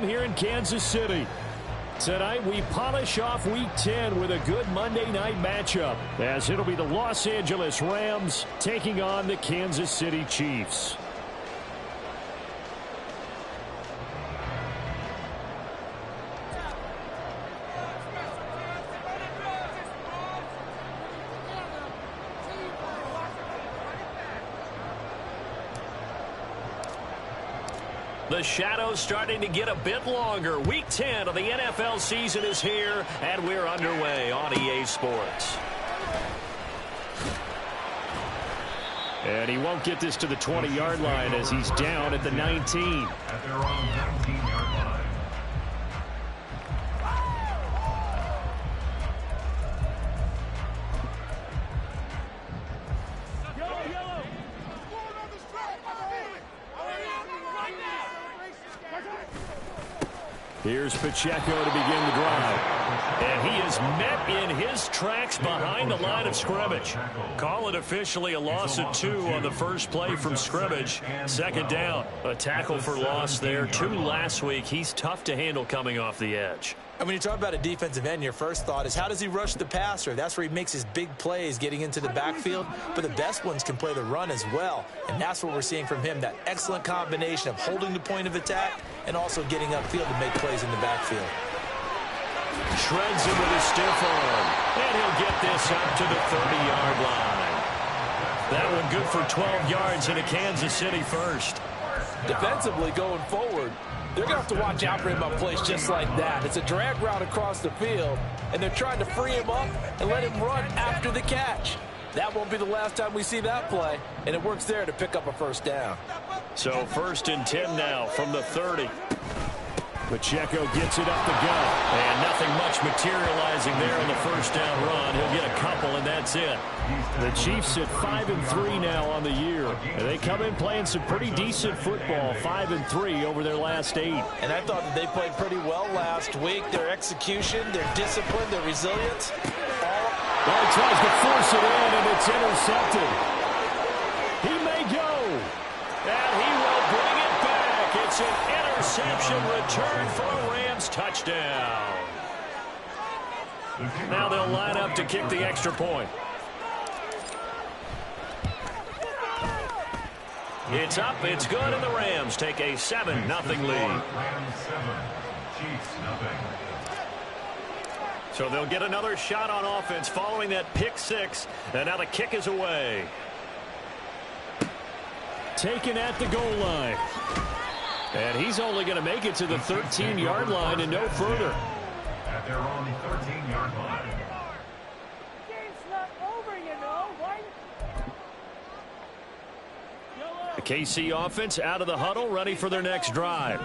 time here in Kansas City. Tonight we polish off Week 10 with a good Monday night matchup, as it'll be the Los Angeles Rams taking on the Kansas City Chiefs. The shadow's starting to get a bit longer. Week 10 of the NFL season is here, and we're underway on EA Sports. And he won't get this to the 20-yard line as he's down at the 19. At their own 19-yard line. Here's Pacheco to begin the drive. And he is met in his tracks behind the line of scrimmage. Call it officially a loss of 2 on the first play from scrimmage. Second down. A tackle for loss there. 2 last week. He's tough to handle coming off the edge. And when you talk about a defensive end, your first thought is how does he rush the passer? That's where he makes his big plays getting into the backfield. But the best ones can play the run as well. And that's what we're seeing from him, that excellent combination of holding the point of attack and also getting upfield to make plays in the backfield. Shreds him with a stiff arm. And he'll get this up to the 30-yard line. That one good for 12 yards in a Kansas City first. Defensively going forward, they're going to have to watch out for him on plays just like that. It's a drag route across the field, and they're trying to free him up and let him run after the catch. That won't be the last time we see that play, and it works there to pick up a first down. So 1st and 10 now from the 30. Pacheco gets it up the gut. And nothing much materializing there on the first down run. He'll get a couple, and that's it. The Chiefs sit 5-3 now on the year. And they come in playing some pretty decent football, 5-3 over their last 8. And I thought that they played pretty well last week. Their execution, their discipline, their resilience. Well, he tries to force it in, and it's intercepted. He may go. And he will bring it back. It's an interception return for a Rams touchdown. Now they'll line up to kick the extra point. It's up, it's good, and the Rams take a 7-0 lead. Rams 7, Chiefs nothing. So they'll get another shot on offense following that pick 6, and now the kick is away. Taken at the goal line. And he's only going to make it to the 13-yard line and no further. At their own 13-yard line. Game's not over, you know. Why? The KC offense out of the huddle, ready for their next drive.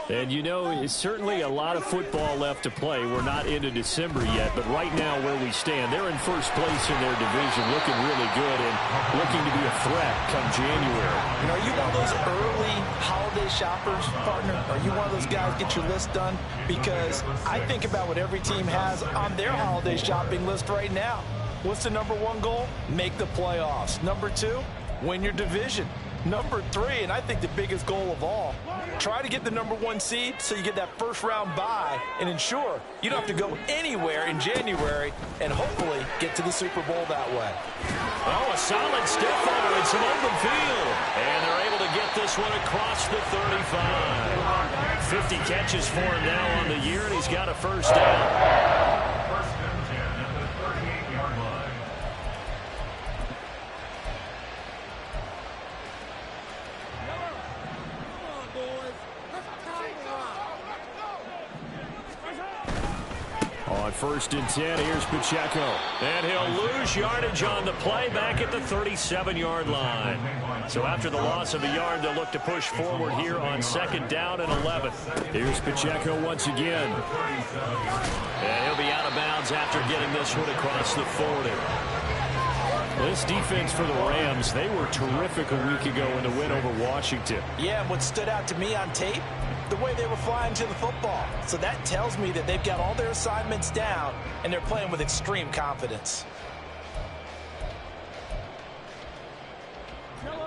And, you know, it's certainly a lot of football left to play. We're not into December yet, but right now where we stand, they're in first place in their division, looking really good and looking to be a threat come January. You know, are you one of those early holiday shoppers, partner? Are you one of those guys get your list done? Because I think about what every team has on their holiday shopping list right now. What's the number 1 goal? Make the playoffs. Number 2, win your division. Number 3, and I think the biggest goal of all, try to get the number 1 seed so you get that first-round bye and ensure you don't have to go anywhere in January and hopefully get to the Super Bowl that way. Oh, a solid stiff over in some open field. And they're able to get this one across the 35. 50 catches for him now on the year, and he's got a first down. First and 10 at the 38-yard line. On 1st and 10, here's Pacheco. And he'll lose yardage on the play back at the 37-yard line. So after the loss of a yard, they'll look to push forward here on 2nd down and 11. Here's Pacheco once again. And he'll be out of bounds after getting this one across the 40. This defense for the Rams, they were terrific a week ago in the win over Washington. Yeah, and what stood out to me on tape, the way they were flying to the football. So that tells me that they've got all their assignments down, and they're playing with extreme confidence.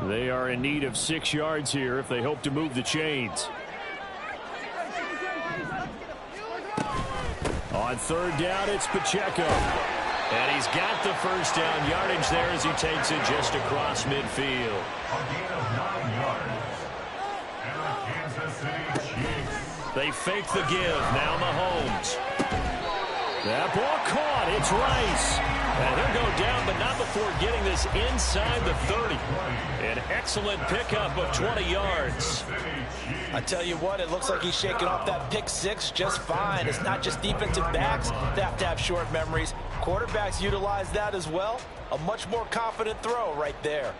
They are in need of 6 yards here if they hope to move the chains. On third down, it's Pacheco. And he's got the first down yardage there as he takes it just across midfield. A gain of 9 yards. And the Kansas City Chiefs. They fake the give. Now Mahomes. That ball caught. It's Rice. And he'll go down, but not before getting this inside the 30. An excellent pickup of 20 yards. I tell you what, it looks like he's shaking off that pick six just fine. It's not just defensive backs that have to have short memories. Quarterbacks utilize that as well. A much more confident throw right there.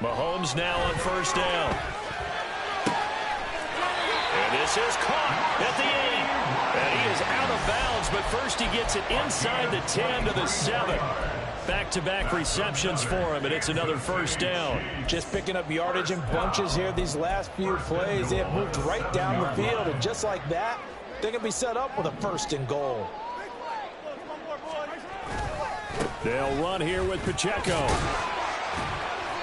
Mahomes now on first down. And this is caught at the 8. And he is out of bounds, but first he gets it inside the 10 to the 7. Back-to-back receptions for him, and it's another first down. Just picking up yardage in bunches here these last few plays. They have moved right down the field, and just like that, they're going to be set up with a first and goal. They'll run here with Pacheco.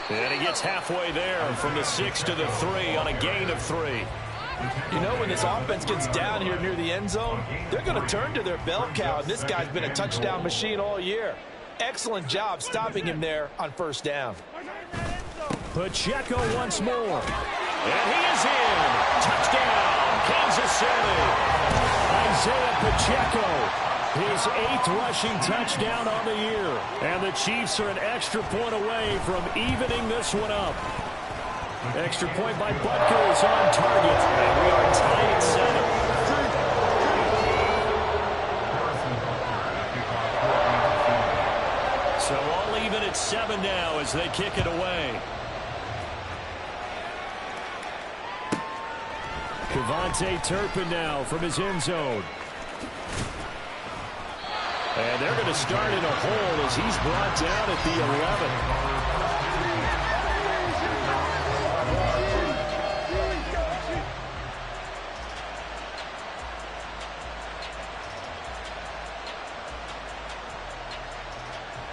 And he gets halfway there from the 6 to the 3 on a gain of 3. You know, when this offense gets down here near the end zone, they're going to turn to their bell cow, and this guy's been a touchdown machine all year. Excellent job stopping him there on first down. Pacheco once more. And he is in. Touchdown, Kansas City. Isaiah Pacheco. His 8th rushing touchdown on the year. And the Chiefs are an extra point away from evening this one up. Extra point by Butker is on target. And we are tied at 7. So all even at 7 now as they kick it away. Devontae Turpin now from his end zone. And they're going to start in a hole as he's brought down at the 11.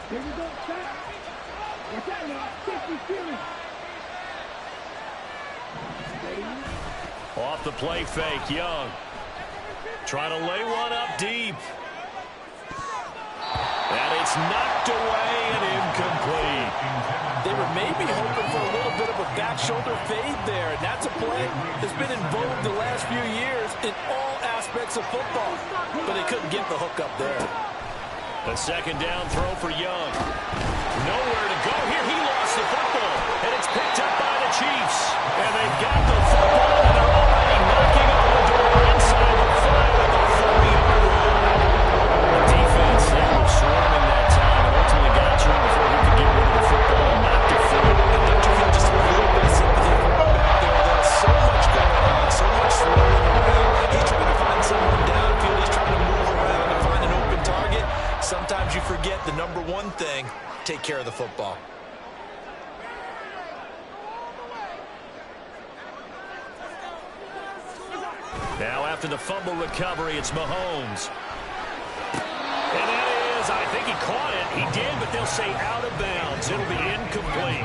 Here we go, stop. What's that now? 52. Off the play fake, Young. Trying to lay one up deep. And it's knocked away and incomplete. They were maybe hoping for a little bit of a back shoulder fade there, and that's a play that's been in vogue the last few years in all aspects of football. But they couldn't get the hook up there. A second down throw for Young. Nowhere to go here. He lost the football, and it's picked up by the Chiefs. And they've got the football, and they're already knocking on the door inside the 5 at the 40-yard line. The defense, they were swarming that time and ultimately got to him before he could get rid of the football and knock it free. And don't you feel just a little bit of sympathy for him back there? There's so much going on, so much swirling around. He's trying to find someone downfield. He's trying to move around and find an open target. Sometimes you forget the number one thing, take care of the football. Now after the fumble recovery, it's Mahomes. And that is, I think he caught it. He did, but they'll say out of bounds. It'll be incomplete.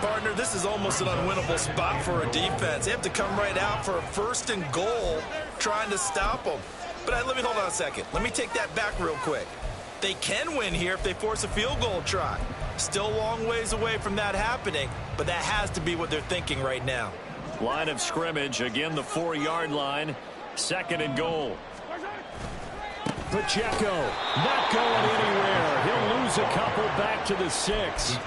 Partner, this is almost an unwinnable spot for a defense. They have to come right out for a first and goal trying to stop them. But let me hold on a second. Let me take that back real quick. They can win here if they force a field goal try. Still a long ways away from that happening, but that has to be what they're thinking right now. Line of scrimmage, again the 4-yard line. Second and goal. Pacheco not going anywhere. He'll lose a couple back to the 6.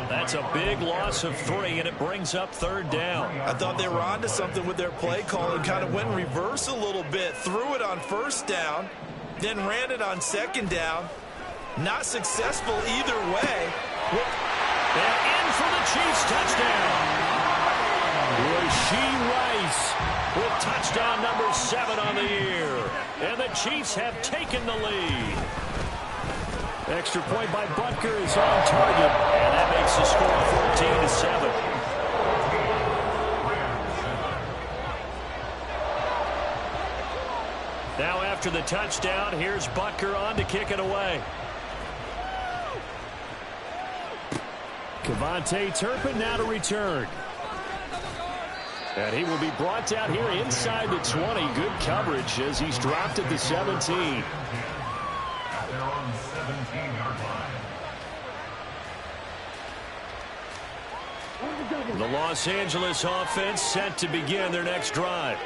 That's a big loss of 3, and it brings up third down. I thought they were onto something with their play call and kind of went in reverse a little bit. Threw it on first down, then ran it on second down. Not successful either way. And in for the Chiefs touchdown. Rashee Rice With touchdown number 7 on the year. And the Chiefs have taken the lead. Extra point by Butker is on target. And that makes the score 14-7. Now after the touchdown, here's Butker on to kick it away. Kavontae Turpin now to return. And he will be brought down here inside the 20. Good coverage as he's dropped at the 17. They're on 17-yard line. The Los Angeles offense set to begin their next drive.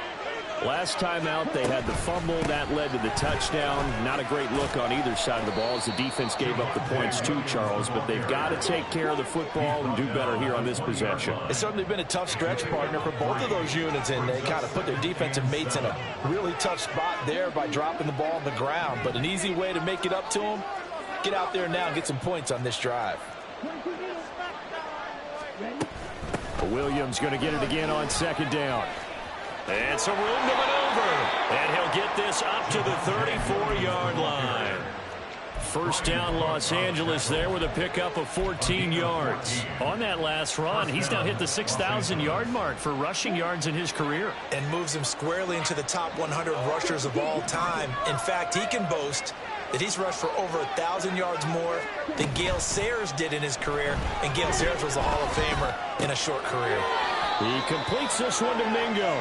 Last time out, they had the fumble. That led to the touchdown. Not a great look on either side of the ball as the defense gave up the points too, Charles. But they've got to take care of the football and do better here on this possession. It's certainly been a tough stretch, partner, for both of those units, and they kind of put their defensive mates in a really tough spot there by dropping the ball on the ground. But an easy way to make it up to them, get out there now and get some points on this drive. Williams going to get it again on second down. And some room to maneuver. And he'll get this up to the 34-yard line. First down, Los Angeles there with a pickup of 14 yards. On that last run, he's now hit the 6,000-yard mark for rushing yards in his career. And moves him squarely into the top 100 rushers of all time. In fact, he can boast that he's rushed for over 1,000 yards more than Gale Sayers did in his career. And Gale Sayers was a Hall of Famer in a short career. He completes this one to Mingo.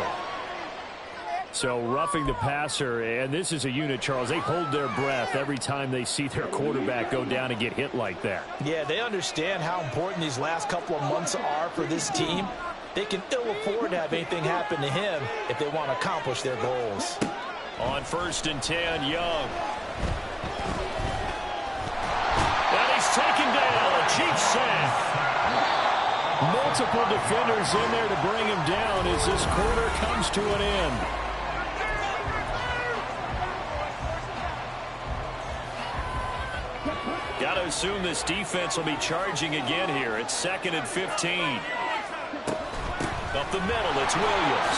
So roughing the passer, and this is a unit, Charles. They hold their breath every time they see their quarterback go down and get hit like that. Yeah, they understand how important these last couple of months are for this team. They can ill afford to have anything happen to him if they want to accomplish their goals. On 1st and 10, Young. And he's taken down. A cheap sack. Multiple defenders in there to bring him down as this quarter comes to an end. Got to assume this defense will be charging again here. It's 2nd and 15. Up the middle, it's Williams.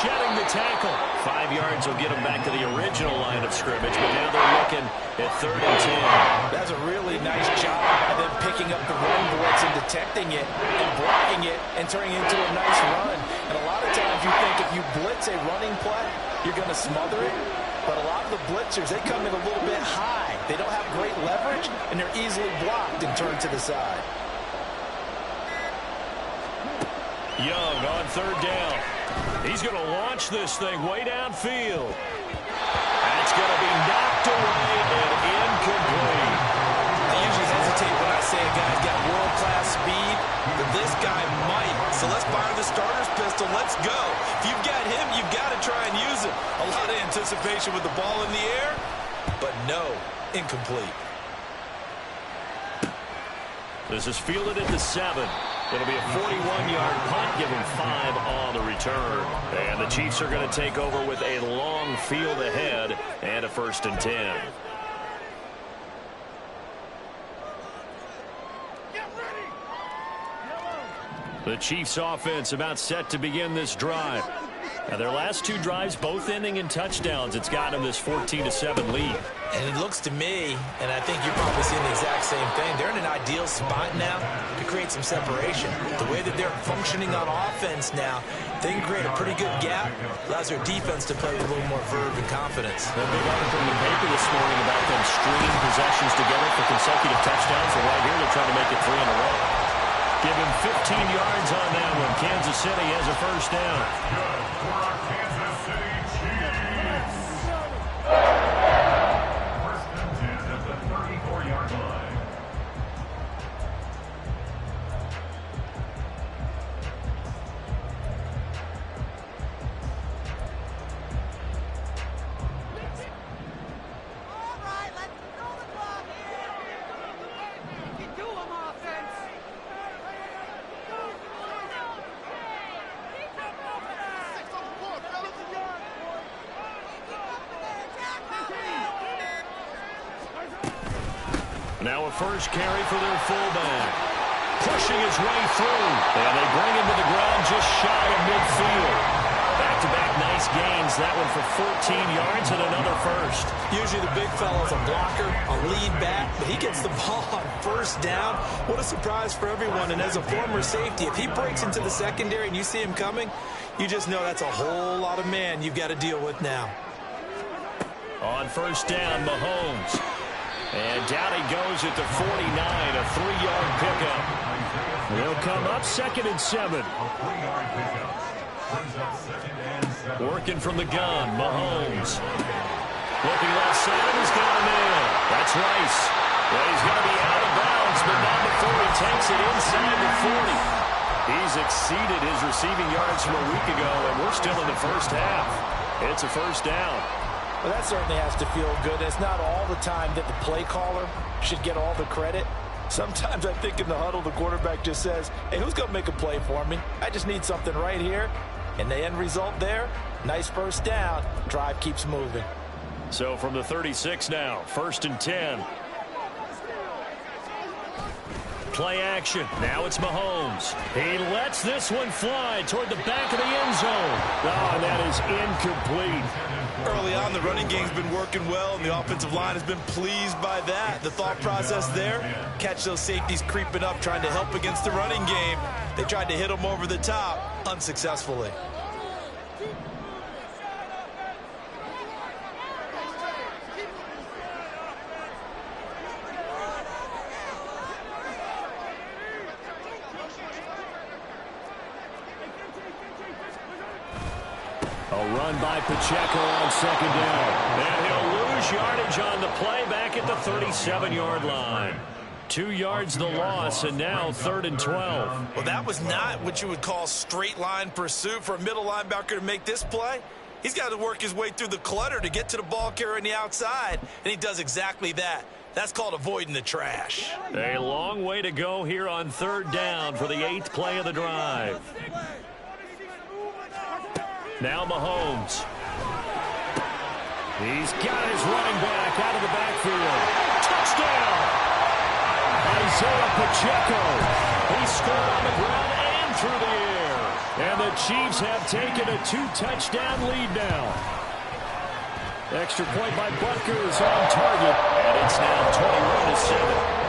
Shedding the tackle. 5 yards will get him back to the original line of scrimmage, but now they're looking at 3rd and 10. That's a really nice job by them picking up the run blitz and detecting it and blocking it and turning it into a nice run. And a lot of times you think if you blitz a running play, you're going to smother it. But a lot of the blitzers, they come in a little bit high. They don't have great leverage, and they're easily blocked and turned to the side. Young on 3rd down. He's going to launch this thing way downfield. That's going to be knocked away and incomplete. I usually hesitate when I say a guy's got world-class speed, but this guy might. So let's fire the starter's pistol. Let's go. If you've got him, you've got to try and use him. A lot of anticipation with the ball in the air, but no, incomplete. This is fielded at the 7. It'll be a 41-yard punt, give him 5 on the return. And the Chiefs are going to take over with a long field ahead and a 1st and 10. The Chiefs offense about set to begin this drive. Now their last 2 drives both ending in touchdowns. It's got them this 14-7 lead. And it looks to me, and I think you're probably seeing the exact same thing, they're in an ideal spot now to create some separation. The way that they're functioning on offense now, they can create a pretty good gap, allows their defense to play with a little more verve and confidence. A big article in the paper this morning about them stringing possessions together for consecutive touchdowns. And right here, they're trying to make it 3 in a row. Give him 15 yards on that one. Kansas City has a 1st down. Good for our Kansas City Chiefs. 1st and 10 at the 34-yard line. All right, let's throw the ball here. You can do them, offense. Now a first carry for their fullback. Pushing his way through. And they bring him to the ground just shy of midfield. Back-to-back nice gains. That one for 14 yards and another 1st. Usually the big fella's a blocker, a lead back, but he gets the ball on 1st down. What a surprise for everyone. And as a former safety, if he breaks into the secondary and you see him coming, you just know that's a whole lot of man you've got to deal with now. On 1st down, Mahomes. And down he goes at the 49, a 3-yard pickup. up 2nd and 7. A 3-yard pickup. Brings up 2nd and 7. Working from the gun, Mahomes. Looking left side, he's got a man. That's Rice. Well, he's going to be out of bounds, but not before he takes it inside the 40. He's exceeded his receiving yards from a week ago, and we're still in the first half. It's a first down. Well, that certainly has to feel good. It's not all the time that the play caller should get all the credit. Sometimes I think in the huddle, the quarterback just says, hey, who's going to make a play for me? I just need something right here. And the end result there, nice first down. Drive keeps moving. So from the 36 now, 1st and 10. Play action. Now it's Mahomes. He lets this one fly toward the back of the end zone. Oh, and that is incomplete. Early on, the running game's been working well, and the offensive line has been pleased by that. The thought process there, catch those safeties creeping up, trying to help against the running game. They tried to hit them over the top, unsuccessfully. A run by Pacheco on 2nd down. And he'll lose yardage on the play back at the 37-yard line. 2 yards the loss, and now 3rd and 12. Well, that was not what you would call straight line pursuit for a middle linebacker to make this play. He's got to work his way through the clutter to get to the ball carrier on the outside, and he does exactly that. That's called avoiding the trash. A long way to go here on 3rd down for the 8th play of the drive. Now Mahomes. He's got his running back out of the backfield. Touchdown! Isaiah Pacheco. He scored on the ground and through the air. And the Chiefs have taken a 2-touchdown lead now. Extra point by Butker is on target. And it's now 21-7.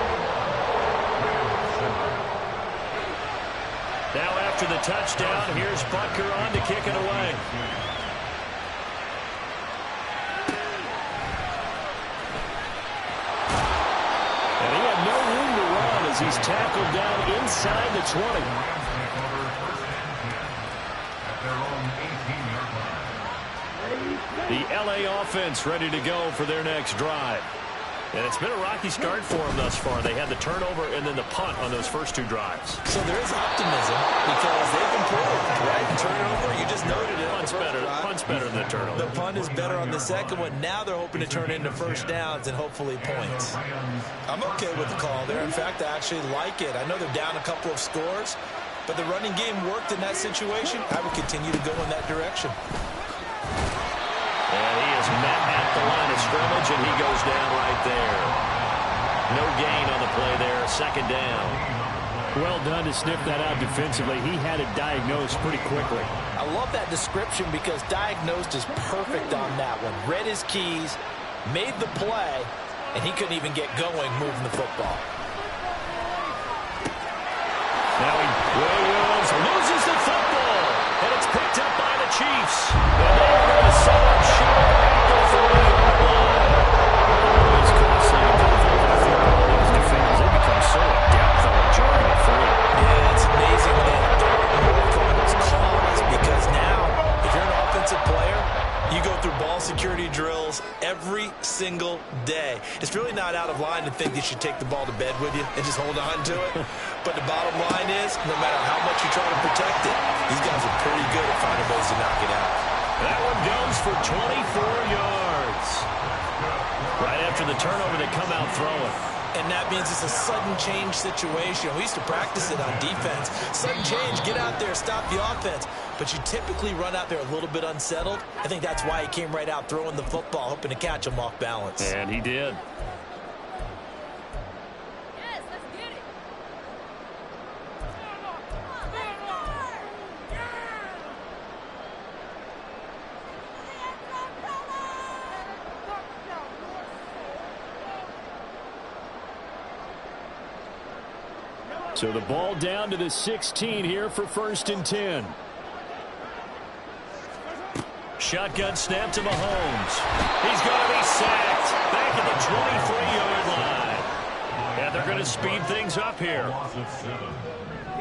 Now after the touchdown, here's Butker on to kick it away. And he had no room to run as he's tackled down inside the 20. The LA offense ready to go for their next drive. And it's been a rocky start for them thus far. They had the turnover and then the punt on those first 2 drives. So there is optimism because they've improved, right? Turnover, you just noted it. Punt's better than the turnover. The punt is better on the second one. Now they're hoping to turn into first downs and hopefully points. I'm okay with the call there. In fact, I actually like it. I know they're down a couple of scores, but the running game worked in that situation. I would continue to go in that direction. And he is met at the line of scrimmage, and he goes down right there. No gain on the play there, 2nd down. Well done to sniff that out defensively. He had it diagnosed pretty quickly. I love that description because diagnosed is perfect on that one. Read his keys, made the play, and he couldn't even get going moving the football. Now Williams loses the football, and it's picked up by the Chiefs. And they're going to set up short at the 40-yard line. It's costly to go through the football. These defenders, they become so adept on returning it for you. Yeah, it's amazing when they have to work from those calls because now, if you're an offensive player, You go through ball security drills every single day. It's really not out of line to think you should take the ball to bed with you and just hold on to it. But the bottom line is, no matter how much you try to protect it, these guys are pretty good at finding ways to knock it out. That one goes for 24 yards. Right after the turnover, they come out throwing. And that means it's a sudden change situation. We used to practice it on defense. Sudden change, get out there, stop the offense. But you typically run out there a little bit unsettled. I think that's why he came right out throwing the football, hoping to catch him off balance. And he did. Yes, let's get it. So the ball down to the 16 here for 1st and 10. Shotgun snap to Mahomes. He's going to be sacked back at the 23-yard line. And they're going to speed things up here.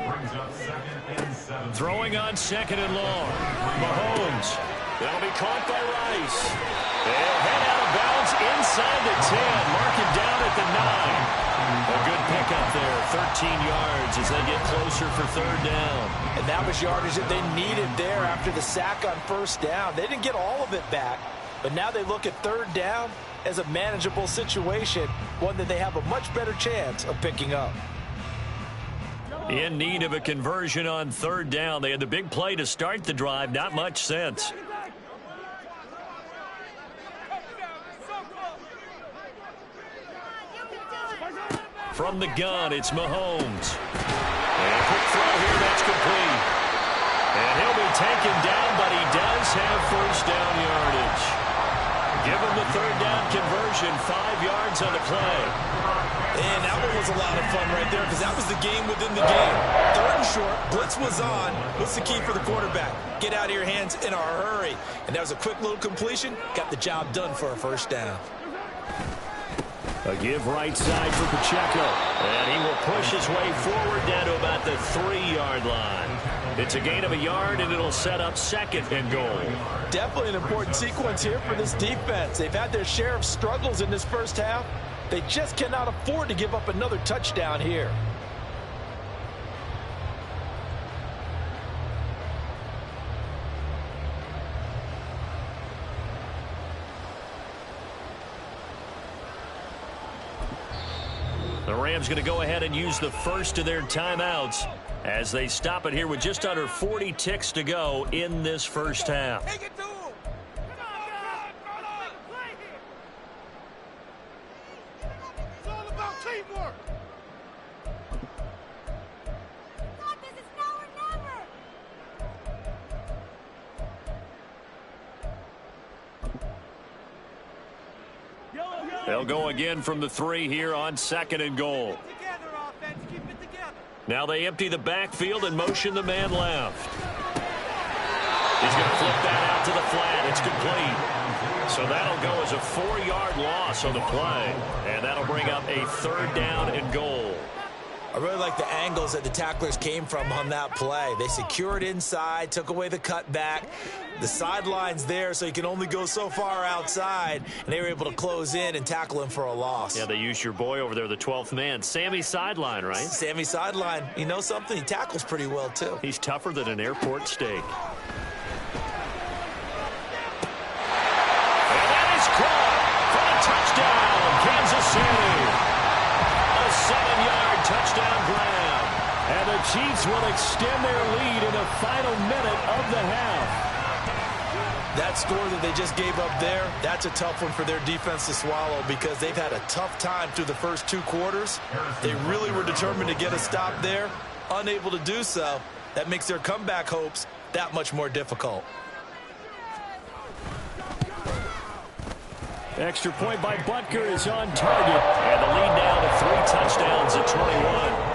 brings up 2nd and 7. Throwing on 2nd and long. Mahomes. That'll be caught by Rice. They'll head out of bounds inside the 10. Mark it down at the 9. A good pickup there, 13 yards as they get closer for 3rd down. And that was yardage that they needed there after the sack on 1st down. They didn't get all of it back, but now they look at 3rd down as a manageable situation, one that they have a much better chance of picking up. In need of a conversion on 3rd down. They had the big play to start the drive, not much sense. From the gun, it's Mahomes. And a quick throw here, that's complete. And he'll be taken down, but he does have 1st down yardage. Give him the 3rd down conversion, 5 yards on the play. And that one was a lot of fun right there because that was the game within the game. 3rd and short, blitz was on. What's the key for the quarterback? Get out of your hands in a hurry. And that was a quick little completion. Got the job done for a 1st down. A give right side for Pacheco. And he will push his way forward down to about the 3-yard line. It's a gain of a yard, and it'll set up 2nd and goal. Definitely an important sequence here for this defense. They've had their share of struggles in this 1st half. They just cannot afford to give up another touchdown here. The Rams going to go ahead and use the first of their timeouts as they stop it here with just under 40 ticks to go in this 1st half. Take it to him. It's all about teamwork. This is now or never. They'll go again from the 3 here on 2nd and goal. Together, offense. Keep it together. Now they empty the backfield and motion the man left. He's going to flip that out to the flat. It's complete. So that'll go as a 4-yard loss on the play. And that'll bring up a 3rd down and goal. I really like the angles that the tacklers came from on that play. They secured inside, took away the cutback. The sideline's there, so you can only go so far outside, and they were able to close in and tackle him for a loss. Yeah, they used your boy over there, the 12th man. Sammy Sideline, right? Sammy Sideline. You know something? He tackles pretty well, too. He's tougher than an airport steak. And that is caught for a touchdown, Kansas City. A 7-yard touchdown grab. And the Chiefs will extend their lead in the final minute of the half. That score that they just gave up there, that's a tough one for their defense to swallow because they've had a tough time through the first 2 quarters. They really were determined to get a stop there, unable to do so. That makes their comeback hopes that much more difficult. Extra point by Butker is on target. And the lead now to 3 touchdowns at 21.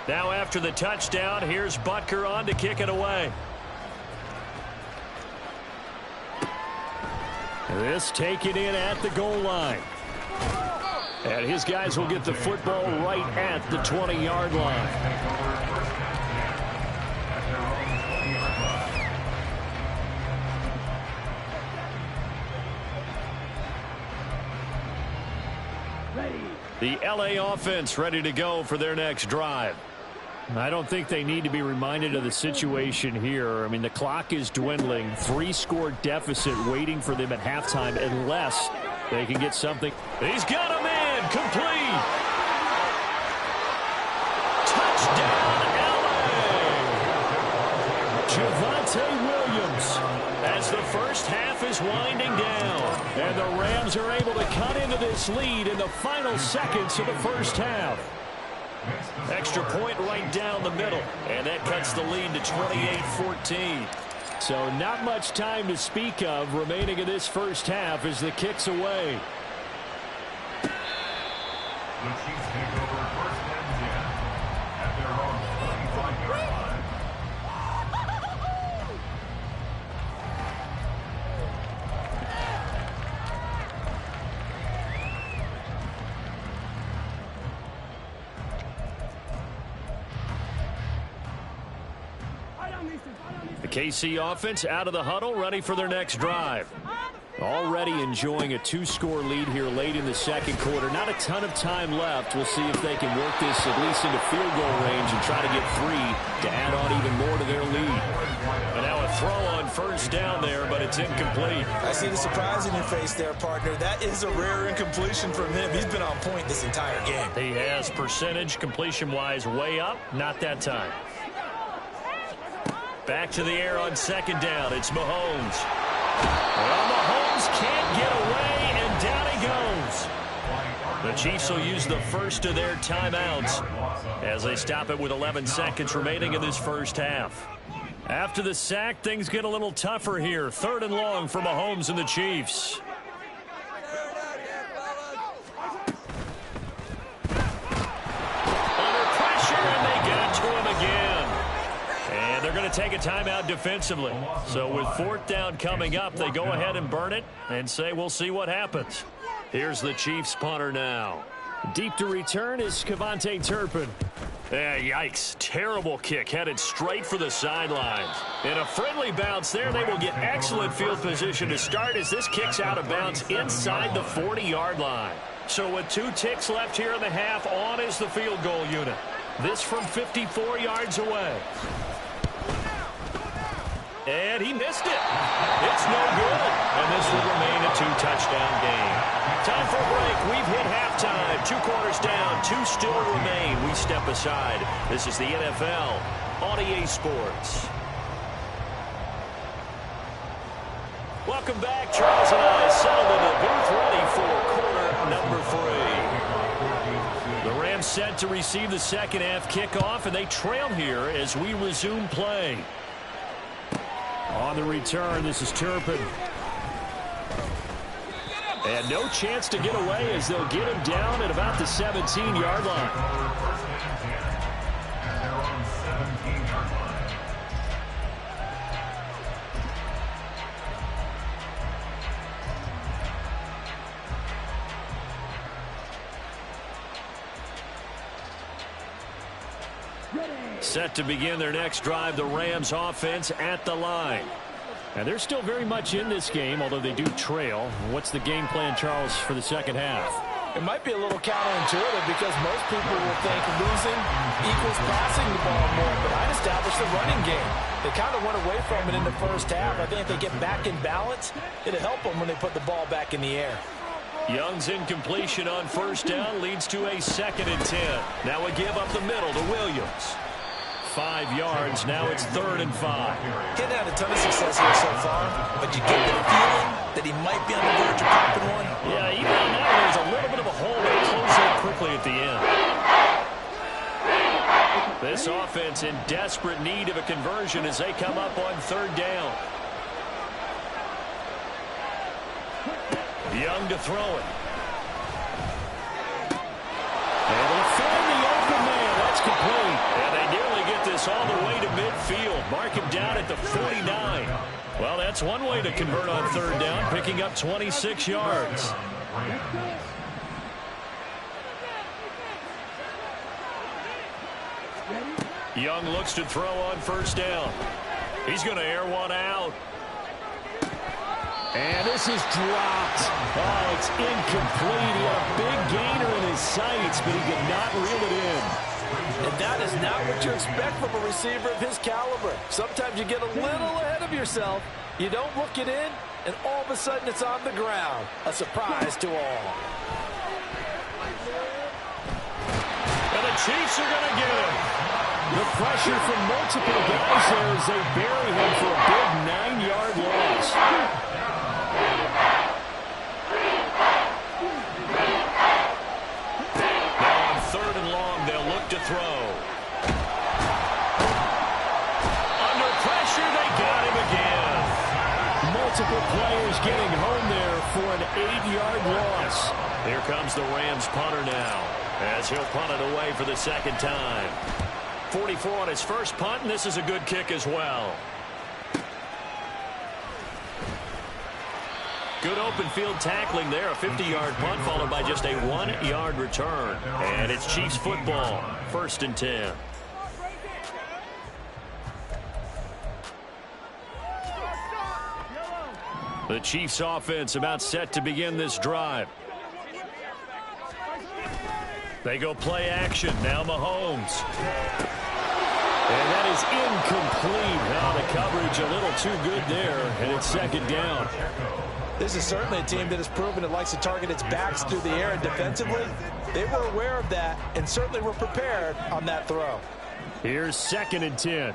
Now after the touchdown, here's Butker on to kick it away. This taken in at the goal line. And his guys will get the football right at the 20-yard line. The LA offense ready to go for their next drive. I don't think they need to be reminded of the situation here. I mean, the clock is dwindling. 3-score deficit waiting for them at halftime unless they can get something. He's got a man complete. Touchdown, LA. Javonte Williams. As the first half is winding down. And the Rams are able to cut into this lead in the final seconds of the first half. Extra point right down the middle. And that cuts the lead to 28-14. So not much time to speak of remaining in this first half as the kick's away. The Chiefs take over 1st and 10. The KC offense out of the huddle, ready for their next drive. Already enjoying a 2-score lead here late in the second quarter. Not a ton of time left. We'll see if they can work this at least into field goal range and try to get 3 to add on even more to their lead. And now a throw on first down there, but it's incomplete. I see the surprise in your face there, partner. That is a rare incompletion from him. He's been on point this entire game. He has percentage completion-wise way up. Not that time. Back to the air on second down. It's Mahomes. Well, Mahomes can't get away, and down he goes. The Chiefs will use the first of their timeouts as they stop it with 11 seconds remaining in this first half. After the sack, things get a little tougher here. 3rd and long for Mahomes and the Chiefs. Under pressure, and they got to him again. And they're going to take a timeout defensively. So with 4th down coming up, they go ahead and burn it and say we'll see what happens. Here's the Chiefs punter now. Deep to return is Kevontae Turpin. Yikes. Terrible kick headed straight for the sidelines. And a friendly bounce there. They will get excellent field position to start as this kicks out of bounds inside the 40-yard line. So with 2 ticks left here in the half, on is the field goal unit. This from 54 yards away. And he missed it. It's no good. And this will remain a 2-touchdown game. Time for a break. We've hit halftime. 2 quarters down. 2 still remain. We step aside. This is the NFL on EA Sports. Welcome back. Charles and I settled in the booth ready for quarter number 3. The Rams set to receive the second half kickoff, and they trail here as we resume play. On the return, this is Turpin. And no chance to get away as they'll get him down at about the 17-yard line. Set to begin their next drive, the Rams offense at the line. And they're still very much in this game, although they do trail. What's the game plan, Charles, for the second half? It might be a little counterintuitive because most people will think losing equals passing the ball more, but I'd establish the running game. They kind of went away from it in the first half. I think if they get back in balance, it'll help them when they put the ball back in the air. Young's incompletion on first down leads to a 2nd and 10. Now a give up the middle to Williams. 5 yards. Now it's 3rd and 5. He's had a ton of success here so far, but you get the feeling that he might be on the verge of popping one. Yeah, even on that one, there's a little bit of a hole that closes up quickly at the end. This offense in desperate need of a conversion as they come up on 3rd down. Young to throw it. And they'll find the open man. That's complete. And they nearly get this all the way to midfield. Mark him down at the 49. Well, that's one way to convert on 3rd down, picking up 26 yards. Young looks to throw on 1st down. He's going to air one out. And this is dropped. Oh, it's incomplete. He had a big gainer in his sights, but he did not reel it in. And that is not what you expect from a receiver of his caliber. Sometimes you get a little ahead of yourself. You don't look it in, and all of a sudden it's on the ground. A surprise to all. And the Chiefs are going to get him. The pressure from multiple guys there as they bury him for a big 9-yard loss. Now on 3rd and long, they'll look to throw. Under pressure, they got him again. Multiple players getting home there for an 8-yard loss. Here comes the Rams punter now as he'll punt it away for the 2nd time. 44 on his first punt, and this is a good kick as well. Good open field tackling there. A 50-yard punt followed by just a 1-yard return. And it's Chiefs football. 1st and 10. The Chiefs offense about set to begin this drive. They go play action. Now Mahomes. And that is incomplete. Now the coverage a little too good there, and it's second down. This is certainly a team that has proven it likes to target its backs through the air, and defensively, they were aware of that and certainly were prepared on that throw. Here's 2nd and 10.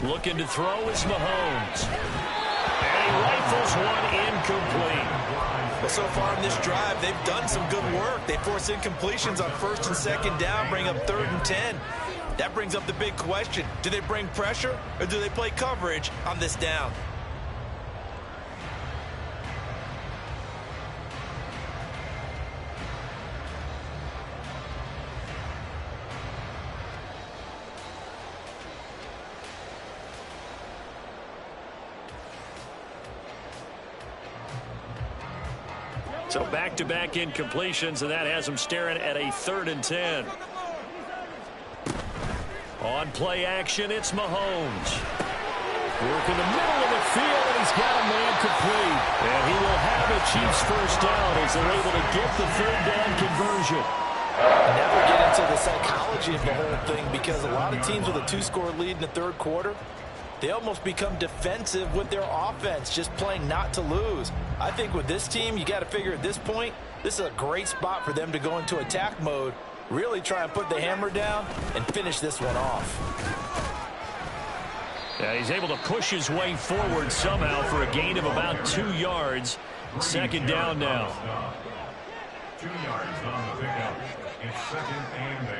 Looking to throw is Mahomes. And he rifles one incomplete. Well, so far in this drive, they've done some good work. They force incompletions on 1st and 2nd down, bring up 3rd and 10. That brings up the big question. Do they bring pressure or do they play coverage on this down? So back-to-back incompletions, and that has them staring at a 3rd and 10. On play action, it's Mahomes. Work in the middle of the field, and he's got a man complete. And he will have a Chiefs first down as they're able to get the 3rd down conversion. Never get into the psychology of the whole thing, because a lot of teams with a 2-score lead in the 3rd quarter, they almost become defensive with their offense, just playing not to lose. I think with this team, you got to figure at this point, this is a great spot for them to go into attack mode, really try and put the hammer down and finish this one off. Yeah, he's able to push his way forward somehow for a gain of about 2 yards. 2nd down now. 2 yards on the pickup. It's 2nd and 8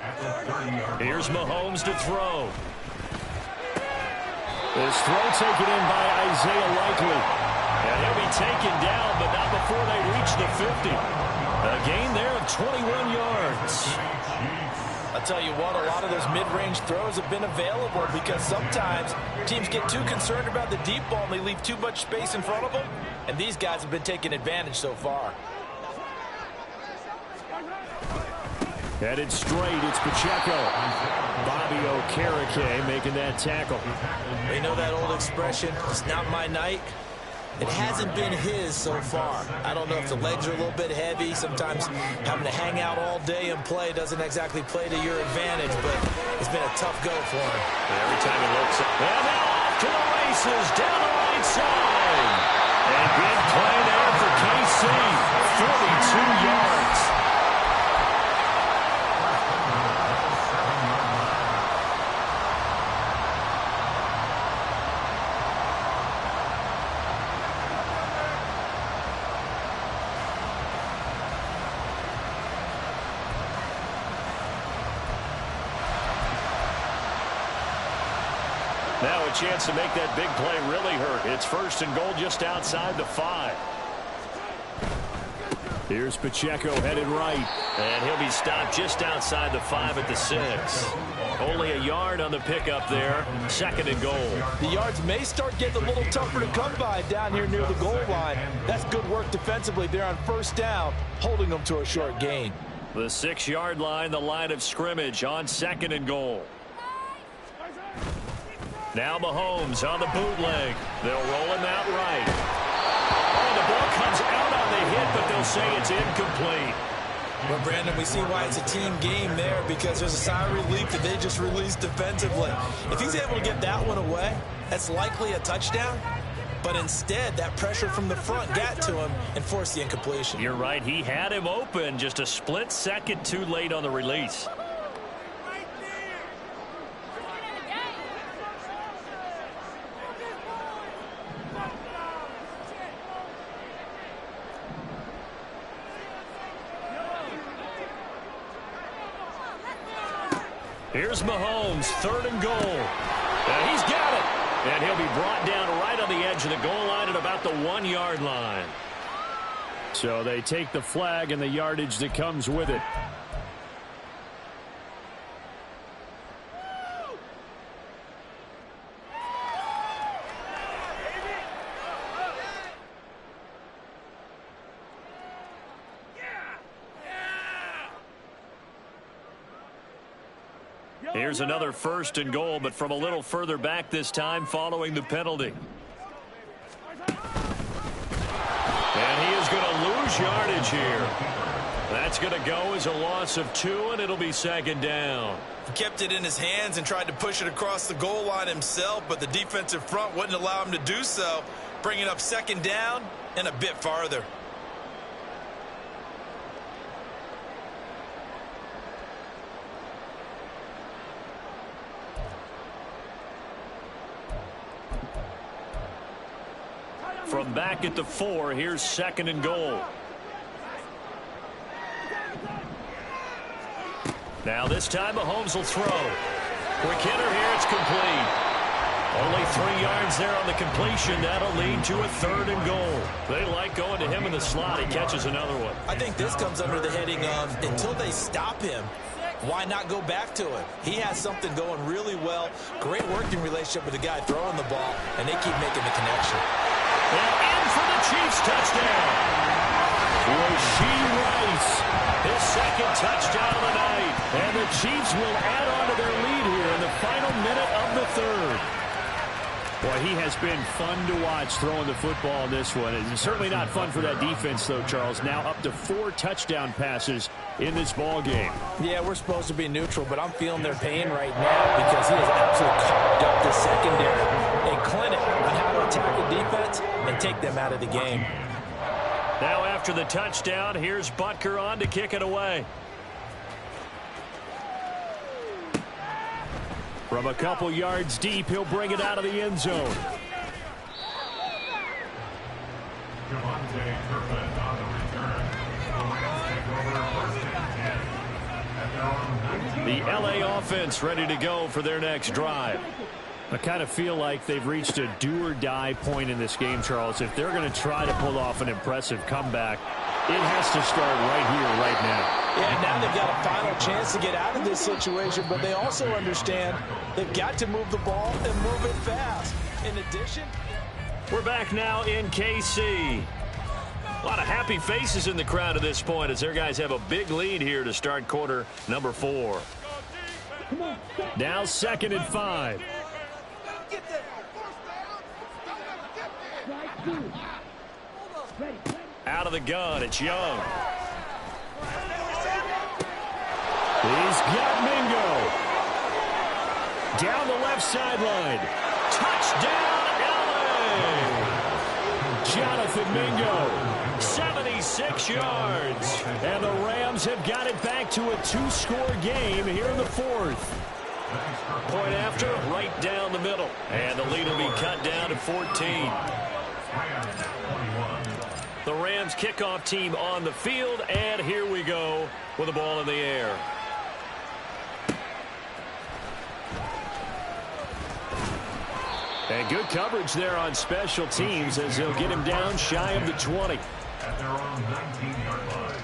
at the 30-yard line. Here's Mahomes to throw. This throw taken in by Isaiah Likely. And he'll be taken down, but not before they reach the 50. A gain there of 21 yards. I'll tell you what, a lot of those mid-range throws have been available because sometimes teams get too concerned about the deep ball and they leave too much space in front of them. And these guys have been taking advantage so far. Headed straight, it's Pacheco. Bobby Okereke making that tackle. You know that old expression, it's not my night? It hasn't been his so far. I don't know if the legs are a little bit heavy. Sometimes having to hang out all day and play doesn't exactly play to your advantage, but it's been a tough go for him. Every time he looks up. And now off to the races, down the right side. And big play there for KC. 42 yards. Now a chance to make that big play really hurt. It's 1st and goal just outside the 5. Here's Pacheco headed right. And he'll be stopped just outside the 5 at the 6. Only a yard on the pickup there. 2nd and goal. The yards may start getting a little tougher to come by down here near the goal line. That's good work defensively there on 1st down, holding them to a short gain. The 6-yard line, the line of scrimmage on 2nd and goal. Now Mahomes on the bootleg. They'll roll him out right. Oh, the ball comes out on the hit, but they'll say it's incomplete. Well, Brandon, we see why it's a team game there, because there's a sigh of relief that they just released defensively. If he's able to get that one away, that's likely a touchdown. But instead, that pressure from the front got to him and forced the incompletion. You're right. He had him open, just a split second too late on the release. Here's Mahomes, 3rd and goal. And he's got it. And he'll be brought down right on the edge of the goal line at about the 1-yard line. So they take the flag and the yardage that comes with it. Here's another 1st and goal, but from a little further back this time following the penalty. And he is going to lose yardage here. That's going to go as a loss of 2, and it'll be 2nd down. He kept it in his hands and tried to push it across the goal line himself, but the defensive front wouldn't allow him to do so, bringing up 2nd down and a bit farther. From back at the 4, here's 2nd and goal. Now this time Mahomes will throw. Quick hitter here, it's complete. Only 3 yards there on the completion. That'll lead to a 3rd and goal. They like going to him in the slot. He catches another one. I think this comes under the heading of until they stop him, why not go back to it? He has something going really well. Great working relationship with the guy throwing the ball, and they keep making the connection. And in for the Chiefs touchdown. Rasheed Rice, his 2nd touchdown of the night. And the Chiefs will add on to their lead here in the final minute of the 3rd. Boy, he has been fun to watch throwing the football in this one. It's certainly not fun for that defense, though, Charles. Now up to 4 touchdown passes in this ball game. Yeah, we're supposed to be neutral, but I'm feeling their pain right now because he has absolutely carved up the secondary. A clinic on how to attack a defense and take them out of the game. Now after the touchdown, here's Butker on to kick it away. From a couple yards deep, he'll bring it out of the end zone. The LA offense ready to go for their next drive. I kind of feel like they've reached a do-or-die point in this game, Charles. If they're going to try to pull off an impressive comeback, it has to start right here, right now. Yeah, now they've got a final chance to get out of this situation, but they also understand they've got to move the ball and move it fast. In addition, we're back now in KC. A lot of happy faces in the crowd at this point as their guys have a big lead here to start quarter number 4. Now 2nd and 5. Out of the gun, it's Young. He's got Mingo. Down the left sideline. Touchdown, LA! Jonathan Mingo. 76 yards. And the Rams have got it back to a 2-score game here in the 4th. Point after, right down the middle. And the lead will be cut down to 14. The Rams kickoff team on the field, and here we go with the ball in the air. And good coverage there on special teams as they'll get him down shy of the 20. At their own 19-yard line.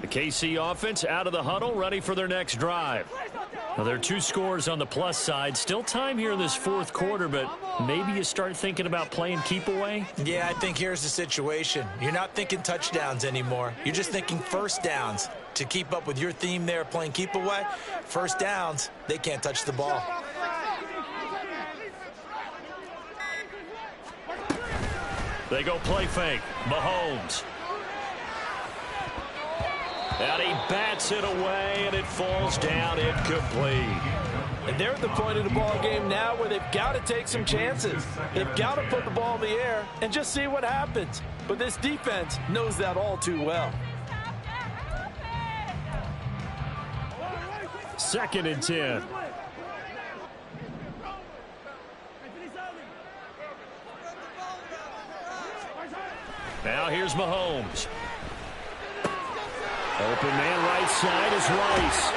The KC offense out of the huddle, ready for their next drive. Well, there are 2 scores on the plus side. Still time here in this 4th quarter, but maybe you start thinking about playing keep away? Yeah, I think here's the situation. You're not thinking touchdowns anymore. You're just thinking 1st downs. To keep up with your theme there, playing keep away, 1st downs, they can't touch the ball. They go play fake. Mahomes. And he bats it away, and it falls down incomplete. and they're at the point of the ball game now where they've got to take some chances. They've got to put the ball in the air and just see what happens. But this defense knows that all too well. 2nd and 10. Now here's Mahomes. Open man right side is Rice.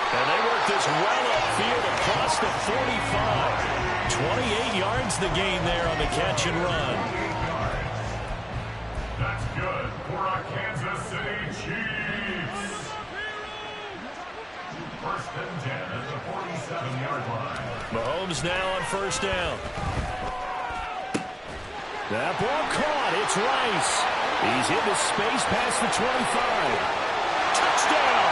And they work this well upfield across the 45. 28 yards the gain there on the catch and run. That's good for our Kansas City Chiefs. First and 10 at the 47-yard line. Mahomes now on first down. That ball caught. It's Rice. He's into space past the 25. Touchdown!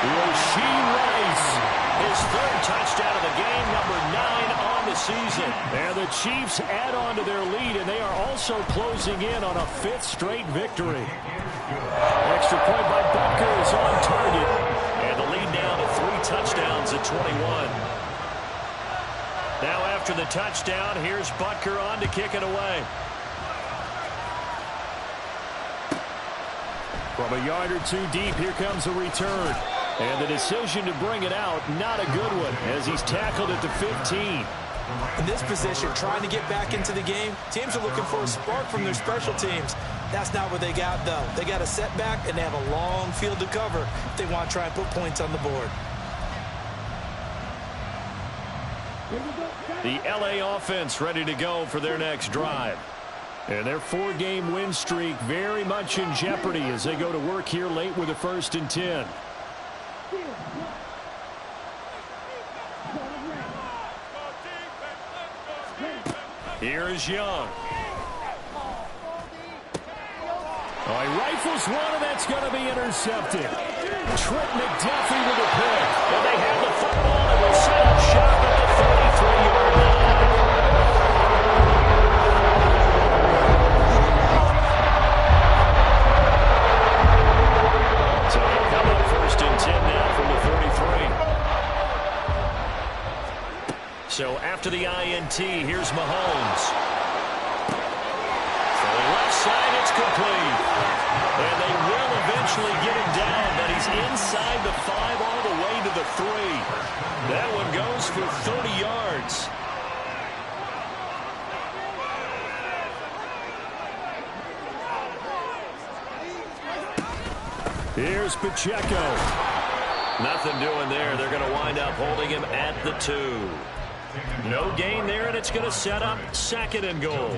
Rashee Rice. His third touchdown of the game, number 9 on the season. And the Chiefs add on to their lead, and they are also closing in on a 5th straight victory. Extra point by Butker is on target. And the lead now to 3 touchdowns at 21. Now after the touchdown, here's Butker on to kick it away. From a yard or two deep, here comes a return. And the decision to bring it out, not a good one, as he's tackled at the 15. In this position, trying to get back into the game, teams are looking for a spark from their special teams. That's not what they got, though. They got a setback, and they have a long field to cover if they want to try and put points on the board. The LA offense ready to go for their next drive. And their 4-game win streak very much in jeopardy as they go to work here late with a 1st and 10. Here is Young. Oh, he rifles one, and that's going to be intercepted. Trent McDuffie with a pick. And they have the football and will set up shop at the 33-yard line. So they'll come up 1st and 10 now from the 33. So after the INT, here's Mahomes. For the left side, it's complete. And they will eventually get him down, but he's inside the 5 all the way to the 3. That one goes for 30 yards. Here's Pacheco. Nothing doing there. They're going to wind up holding him at the 2. No gain there, and it's going to set up 2nd and goal.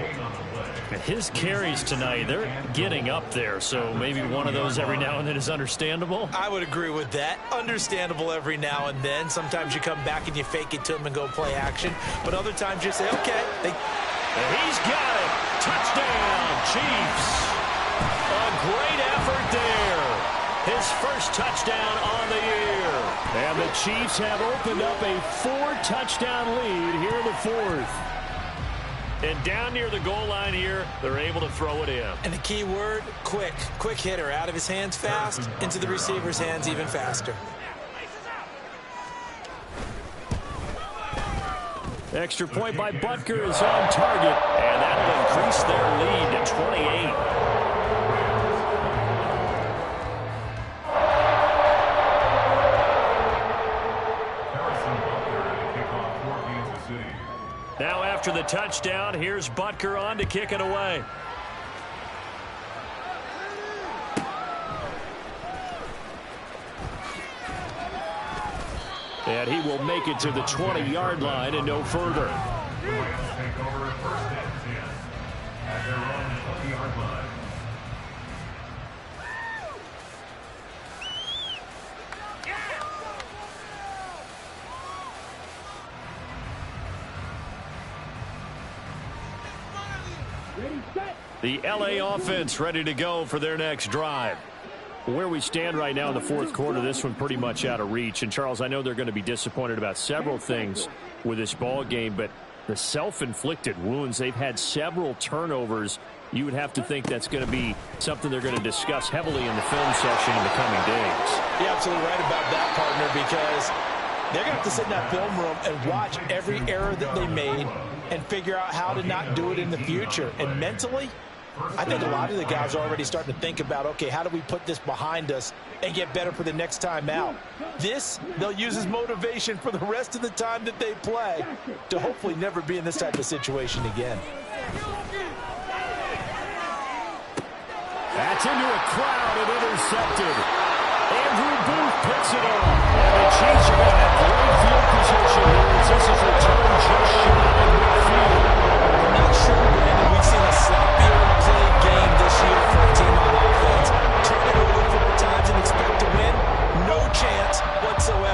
His carries tonight, they're getting up there, so maybe one of those every now and then is understandable. I would agree with that. Understandable every now and then. Sometimes you come back and you fake it to him and go play action. But other times you say, okay. And he's got it. Touchdown, Chiefs. A great effort there. His first touchdown on the year. And the Chiefs have opened up a 4-touchdown lead here in the 4th. And down near the goal line here, they're able to throw it in. And the key word, quick. Quick hitter. Out of his hands fast, into the receiver's hands even faster. Extra point by Butker is on target. And that'll increase their lead to 28. Now after the touchdown, here's Butker on to kick it away. And he will make it to the 20-yard line and no further. The Rams take over at 1st and 10 at their own 20-yard line. The LA offense ready to go for their next drive. Where we stand right now in the 4th quarter, this one pretty much out of reach. And, Charles, I know they're going to be disappointed about several things with this ball game, but the self-inflicted wounds, they've had several turnovers. You would have to think that's going to be something they're going to discuss heavily in the film session in the coming days. You're absolutely right about that, partner, because they're going to have to sit in that film room and watch every error that they made and figure out how to not do it in the future. And mentally, I think a lot of the guys are already starting to think about, okay, how do we put this behind us and get better for the next time out? This, they'll use as motivation for the rest of the time that they play to hopefully never be in this type of situation again. That's into a crowd and intercepted. Andrew Booth picks it up. And the Chiefs are going to have great field position here as this is returned just shy of midfield. I'm not sure, Brandon, we've seen a sloppier played game this year for a team on offense. Turn it over 4 times and expect to win? No chance whatsoever.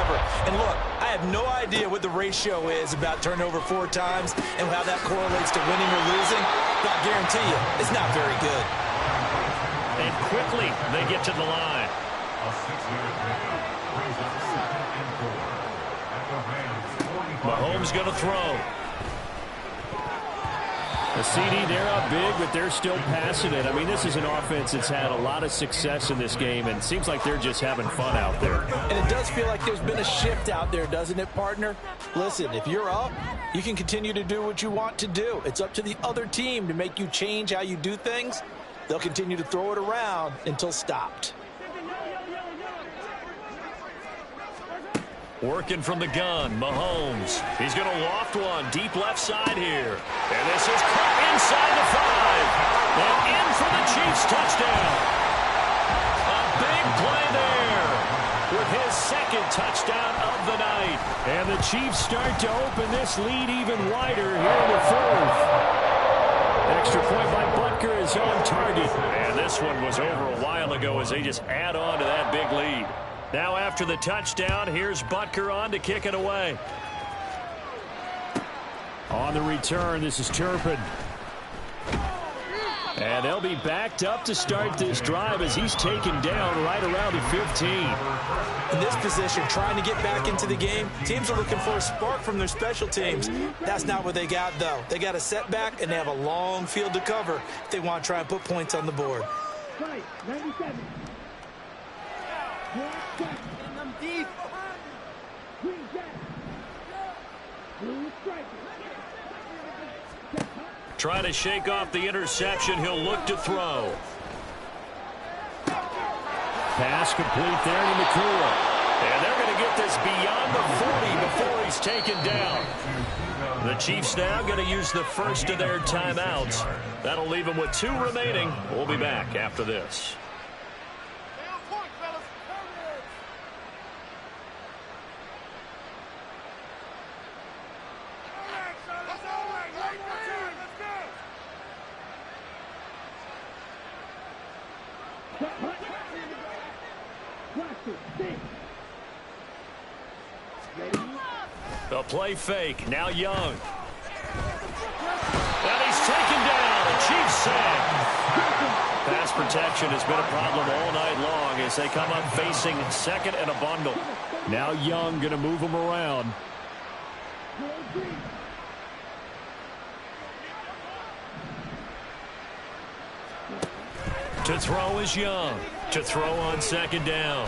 And look, I have no idea what the ratio is about turnover 4 times and how that correlates to winning or losing, but I guarantee you, it's not very good. And quickly, they get to the line. A 6-yard pickup brings up 2nd and 4. At the Rams' 45. Mahomes going to throw. The CD, they're up big, but they're still passing it. I mean, this is an offense that's had a lot of success in this game, and it seems like they're just having fun out there. And it does feel like there's been a shift out there, doesn't it, partner? Listen, if you're up, you can continue to do what you want to do. It's up to the other team to make you change how you do things. They'll continue to throw it around until stopped. Working from the gun, Mahomes. He's going to loft one deep left side here. And this is caught inside the 5. And in for the Chiefs touchdown. A big play there with his 2nd touchdown of the night. And the Chiefs start to open this lead even wider here in the 4th. Extra point by Butker is on target. And this one was over a while ago as they just add on to that big lead. Now after the touchdown, here's Butker on to kick it away. On the return, this is Turpin. And they'll be backed up to start this drive as he's taken down right around the 15. In this position, trying to get back into the game, teams are looking for a spark from their special teams. That's not what they got, though. They got a setback, and they have a long field to cover if they want to try and put points on the board. Right, 97. In them deep. Green jack. Blue striker. Trying to shake off the interception. He'll look to throw. Pass complete there to McCool. And they're going to get this beyond the 40 before he's taken down. The Chiefs now going to use the first of their timeouts. That'll leave them with 2 remaining. We'll be back after this. A play fake. Now Young. And he's taken down. A Chiefs sack. Pass protection has been a problem all night long as they come up facing 2nd and a bundle. Now Young going to move him around. To throw is Young. To throw on 2nd down.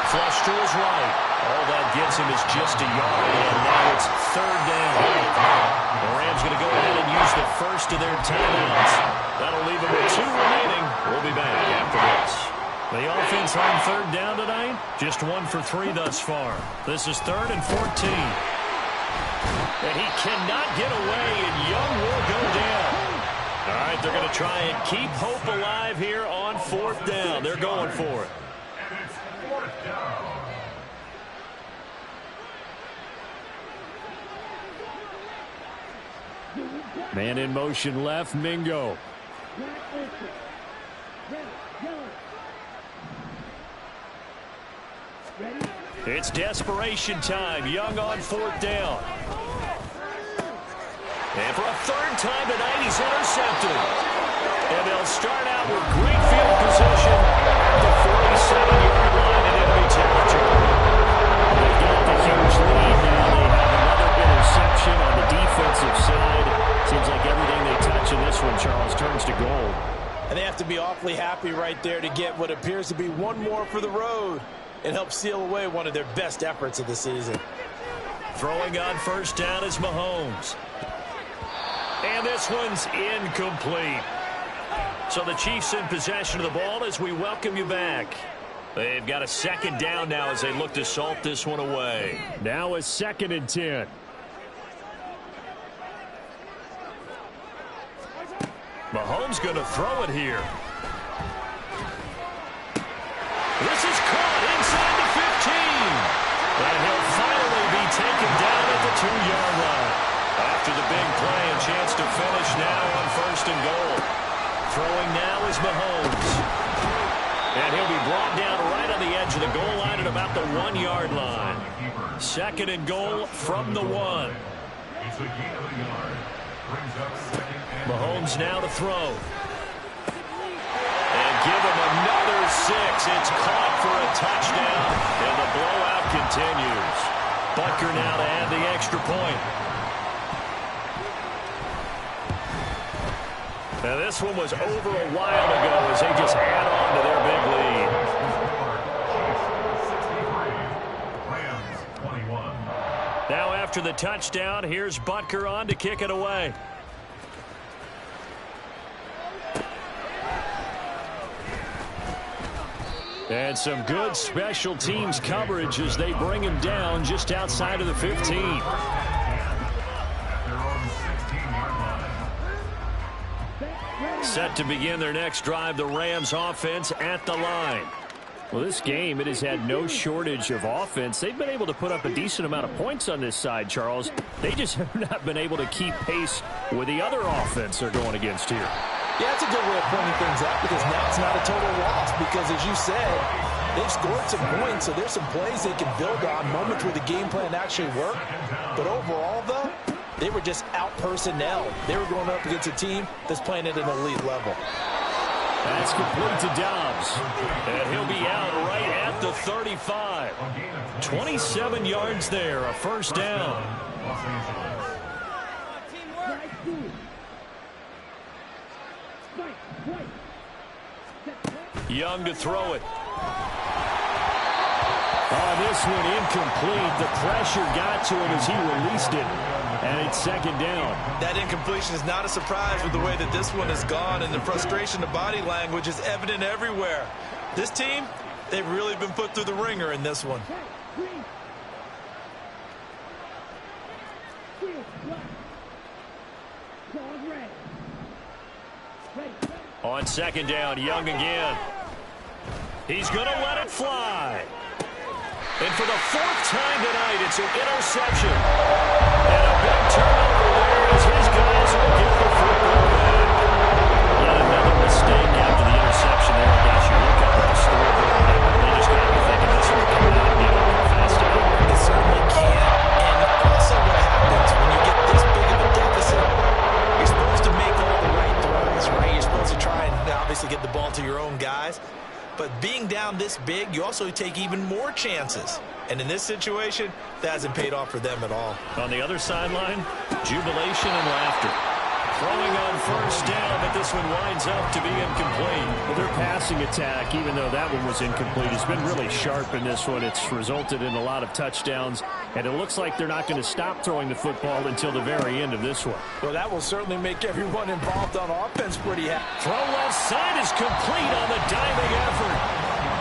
Flush to his right. All that gets him is just a yard, and now it's 3rd down. The Rams going to go ahead and use the first of their timeouts. That'll leave them with 2 remaining. We'll be back after this. The offense on 3rd down tonight, just 1 for 3 thus far. This is 3rd and 14. And he cannot get away, and Young will go down. All right, they're going to try and keep hope alive here on 4th down. They're going for it. And it's 4th down. Man in motion left, Mingo. It's desperation time. Young on 4th down. And for a 3rd time tonight, he's intercepted. And they'll start out with great field position at the 47-yard line in enemy territory. They've got the huge lead now. They have another interception on the defensive side. Seems like everything they touch in this one, Charles, turns to gold. And they have to be awfully happy right there to get what appears to be one more for the road and help seal away one of their best efforts of the season. Throwing on 1st down is Mahomes. And this one's incomplete. So the Chiefs in possession of the ball as we welcome you back. They've got a 2nd down now as they look to salt this one away. Now a 2nd and 10. Mahomes going to throw it here. This is caught inside the 15. And he'll finally be taken down at the 2-yard line. After the big play, a chance to finish now on 1st and goal. Throwing now is Mahomes. And he'll be brought down right on the edge of the goal line at about the 1-yard line. Second and goal from the 1. It's a gain of a yard. Brings up second and Mahomes now to throw. And give him another 6. It's caught for a touchdown, and the blowout continues. Butker now to add the extra point. Now this one was over a while ago as they just add on to their big lead. Rams 21. Now after the touchdown, here's Butker on to kick it away. And some good special teams coverage as they bring him down just outside of the 15. At their own 16-yard line. Set to begin their next drive, the Rams offense at the line. Well, this game, it has had no shortage of offense. They've been able to put up a decent amount of points on this side, Charles. They just have not been able to keep pace with the other offense they're going against here. Yeah, that's a good way of pointing things out because now it's not a total loss because, as you said, they've scored some points, so there's some plays they can build on, moments where the game plan actually worked. But overall, though, they were just out-personnel. They were going up against a team that's playing at an elite level. That's complete to Dobbs. And he'll be out right at the 35. 27 yards there, a first down. Los Angeles. Teamwork. Young to throw it. Oh, this one incomplete. The pressure got to him as he released it. And it's second down. That incompletion is not a surprise with the way that this one has gone, and the frustration, the body language is evident everywhere. This team, they've really been put through the ringer in this one. On second down, Young again. He's going to let it fly. And for the 4th time tonight, it's an interception. And a big turnover there as his guys will get the football back. Yet another mistake after the interception there. I guess you look up at the scoreboard and they just got to be thinking this one coming out, fast out. It certainly can. And also what happens when you get this big of a deficit, you're supposed to make all the right throws, right? You're supposed to try and obviously get the ball to your own guys. But being down this big, you also take even more chances. And in this situation, that hasn't paid off for them at all. On the other sideline, jubilation and laughter. Throwing on first down, but this one winds up to be incomplete. Well, their passing attack, even though that one was incomplete, has been really sharp in this one. It's resulted in a lot of touchdowns, and it looks like they're not going to stop throwing the football until the very end of this one. Well, that will certainly make everyone involved on offense pretty happy. Throw left side is complete on the diving effort.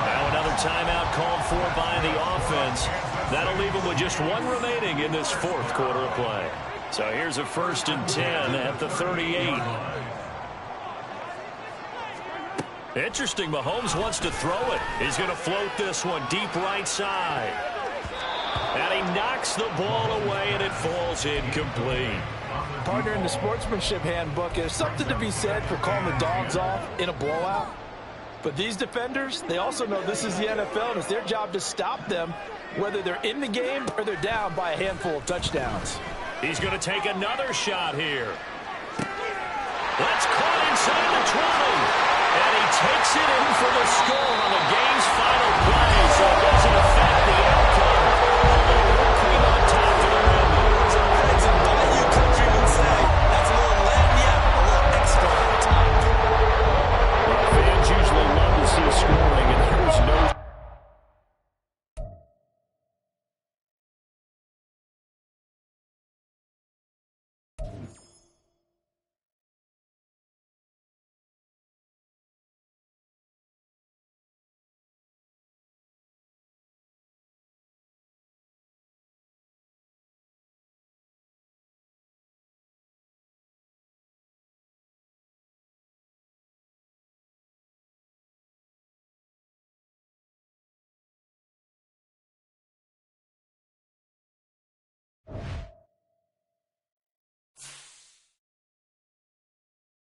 Now another timeout called for by the offense. That'll leave them with just one remaining in this 4th quarter of play. So here's a 1st and 10 at the 38. Interesting, Mahomes wants to throw it. He's going to float this one deep right side. And he knocks the ball away, and it falls incomplete. Partner, in the sportsmanship handbook, there's something to be said for calling the dogs off in a blowout. But these defenders, they also know this is the NFL, and it's their job to stop them, whether they're in the game or they're down by a handful of touchdowns. He's going to take another shot here. That's caught inside the 20. And he takes it in for the score on the game's final play. So it wasn't a